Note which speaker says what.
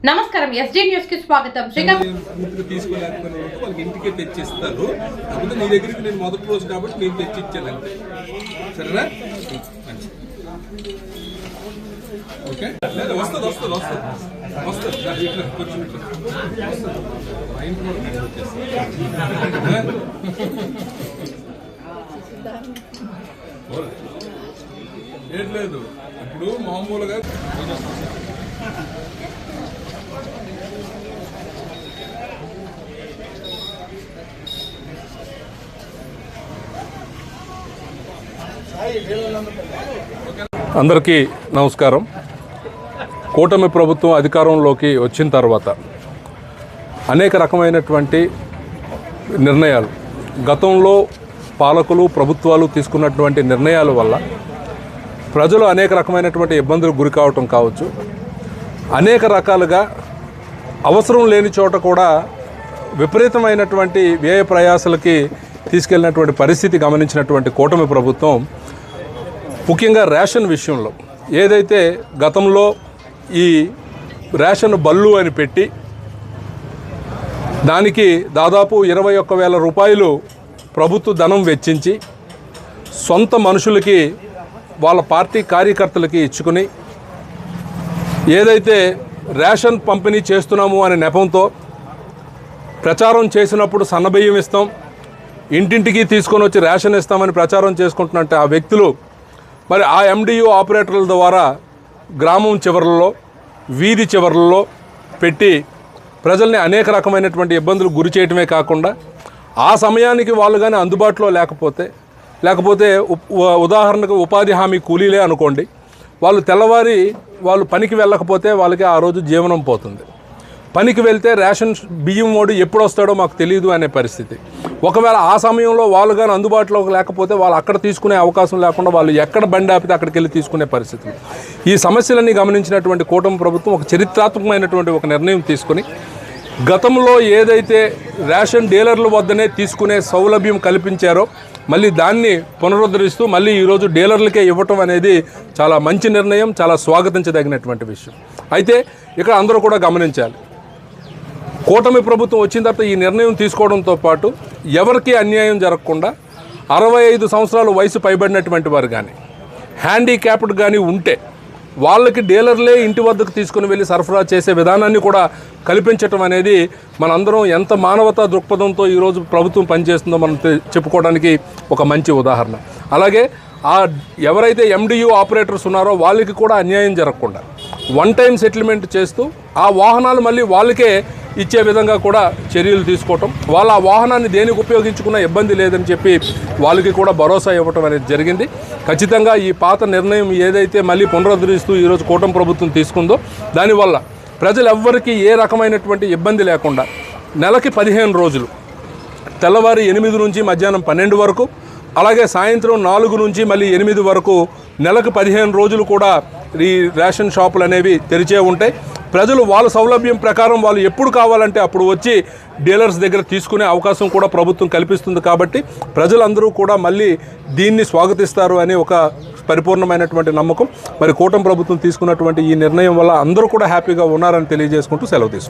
Speaker 1: నమస్కారం SJ news కి స్వాగతం.
Speaker 2: తీసుకోలేకపోయిన వాళ్ళకి ఇంటికే తెచ్చిస్తారు. కాకపోతే నీ దగ్గరికి నేను మొదటి రోజు కాబట్టి నేను తెచ్చిచ్చాను అంతే. సరేనా? ఓకే, వస్తుంది వస్తుంది వస్తుంది వస్తుంది ఇట్లా కొంచెం ఇట్లా ఏం లేదు. ఇప్పుడు మామూలుగా
Speaker 3: అందరికీ నమస్కారం. కూటమి ప్రభుత్వం అధికారంలోకి వచ్చిన తర్వాత అనేక రకమైనటువంటి నిర్ణయాలు, గతంలో పాలకులు ప్రభుత్వాలు తీసుకున్నటువంటి నిర్ణయాల వల్ల ప్రజలు అనేక రకమైనటువంటి ఇబ్బందులకు గురి కావటం కావచ్చు, అనేక రకాలుగా అవసరం లేని చోట కూడా విపరీతమైనటువంటి వ్యయ ప్రయాసాలకి తీసుకెళ్ళినటువంటి పరిస్థితి గమనించినటువంటి కూటమి ప్రభుత్వం ముఖ్యంగా రేషన్ విషయంలో ఏదైతే గతంలో ఈ రేషన్ బల్లు అని పెట్టి దానికి దాదాపు 21,000 రూపాయలు ప్రభుత్వ ధనం వెచ్చించి సొంత మనుషులకి వాళ్ళ పార్టీ కార్యకర్తలకి ఇచ్చుకుని ఏదైతే రేషన్ పంపిణీ చేస్తున్నాము అనే నెపంతో ప్రచారం చేసినప్పుడు సన్నబియ్యం ఇస్తాం, ఇంటింటికి తీసుకొని వచ్చి రేషన్ ఇస్తామని ప్రచారం చేసుకుంటున్నట్టు ఆ వ్యక్తులు మరి ఆ ఎండియు ఆపరేటర్ల ద్వారా గ్రామం చివరల్లో వీధి చివరల్లో పెట్టి ప్రజల్ని అనేక రకమైనటువంటి ఇబ్బందులు గురి చేయటమే కాకుండా ఆ సమయానికి వాళ్ళు కానీ అందుబాటులో లేకపోతే ఉదాహరణకు ఉపాధి హామీ కూలీలే అనుకోండి, వాళ్ళు తెల్లవారి వాళ్ళు పనికి వెళ్ళకపోతే వాళ్ళకి ఆ రోజు జీవనం పోతుంది. పనికి వెళ్తే రేషన్ బియ్యం వాడు ఎప్పుడు వస్తాడో మాకు తెలియదు అనే పరిస్థితి. ఒకవేళ ఆ సమయంలో వాళ్ళు కానీ అందుబాటులోకి లేకపోతే వాళ్ళు అక్కడ తీసుకునే అవకాశం లేకుండా వాళ్ళు ఎక్కడ బండి ఆపితే అక్కడికి వెళ్ళి తీసుకునే పరిస్థితి. ఈ సమస్యలన్నీ గమనించినటువంటి కూటమి ప్రభుత్వం ఒక చరిత్రాత్మకమైనటువంటి ఒక నిర్ణయం తీసుకుని గతంలో ఏదైతే రేషన్ డీలర్ల వద్దనే తీసుకునే సౌలభ్యం కల్పించారో మళ్ళీ దాన్ని పునరుద్ధరిస్తూ మళ్ళీ ఈరోజు డీలర్లకే ఇవ్వటం అనేది చాలా మంచి నిర్ణయం, చాలా స్వాగతించదగినటువంటి విషయం. అయితే ఇక్కడ అందరూ కూడా గమనించాలి, కూటమి ప్రభుత్వం వచ్చిన తర్వాత ఈ నిర్ణయం తీసుకోవడంతో పాటు ఎవరికి అన్యాయం జరగకుండా 65 సంవత్సరాల వయసు పైబడినటువంటి వారు కానీ హ్యాండిక్యాప్డ్ కానీ ఉంటే వాళ్ళకి డీలర్లే ఇంటి వద్దకు తీసుకుని వెళ్ళి సరఫరా చేసే విధానాన్ని కూడా కల్పించటం అనేది మనందరం ఎంత మానవతా దృక్పథంతో ఈరోజు ప్రభుత్వం పనిచేస్తుందో మనం చెప్పుకోవడానికి ఒక మంచి ఉదాహరణ. అలాగే ఎవరైతే ఎండియు ఆపరేటర్స్ ఉన్నారో వాళ్ళకి కూడా అన్యాయం జరగకుండా వన్ టైం సెటిల్మెంట్ చేస్తూ ఆ వాహనాలు మళ్ళీ వాళ్ళకే ఇచ్చే విధంగా కూడా చర్యలు తీసుకోవటం, వాళ్ళ ఆ వాహనాన్ని దేనికి ఉపయోగించుకున్న ఇబ్బంది లేదని చెప్పి వాళ్ళకి కూడా భరోసా ఇవ్వటం అనేది జరిగింది. ఖచ్చితంగా ఈ పాత నిర్ణయం ఏదైతే మళ్ళీ పునరుద్ధరిస్తూ ఈరోజు కూటమి ప్రభుత్వం తీసుకుందో దానివల్ల ప్రజలెవ్వరికీ ఏ రకమైనటువంటి ఇబ్బంది లేకుండా నెలకి 15 రోజులు తెల్లవారి 8 నుంచి మధ్యాహ్నం 12 వరకు, అలాగే సాయంత్రం 4 నుంచి మళ్ళీ 8 వరకు నెలకు 15 రోజులు కూడా ఈ రేషన్ షాపులు అనేవి తెరిచే ఉంటాయి. ప్రజలు వాళ్ళ సౌలభ్యం ప్రకారం వాళ్ళు ఎప్పుడు కావాలంటే అప్పుడు వచ్చి డీలర్స్ దగ్గర తీసుకునే అవకాశం కూడా ప్రభుత్వం కల్పిస్తుంది. కాబట్టి ప్రజలందరూ కూడా మళ్ళీ దీన్ని స్వాగతిస్తారు అనే ఒక పరిపూర్ణమైనటువంటి నమ్మకం. మరి కూటమి ప్రభుత్వం తీసుకున్నటువంటి ఈ నిర్ణయం వల్ల అందరూ కూడా హ్యాపీగా ఉన్నారని తెలియజేసుకుంటూ సెలవు తీసుకుంటారు.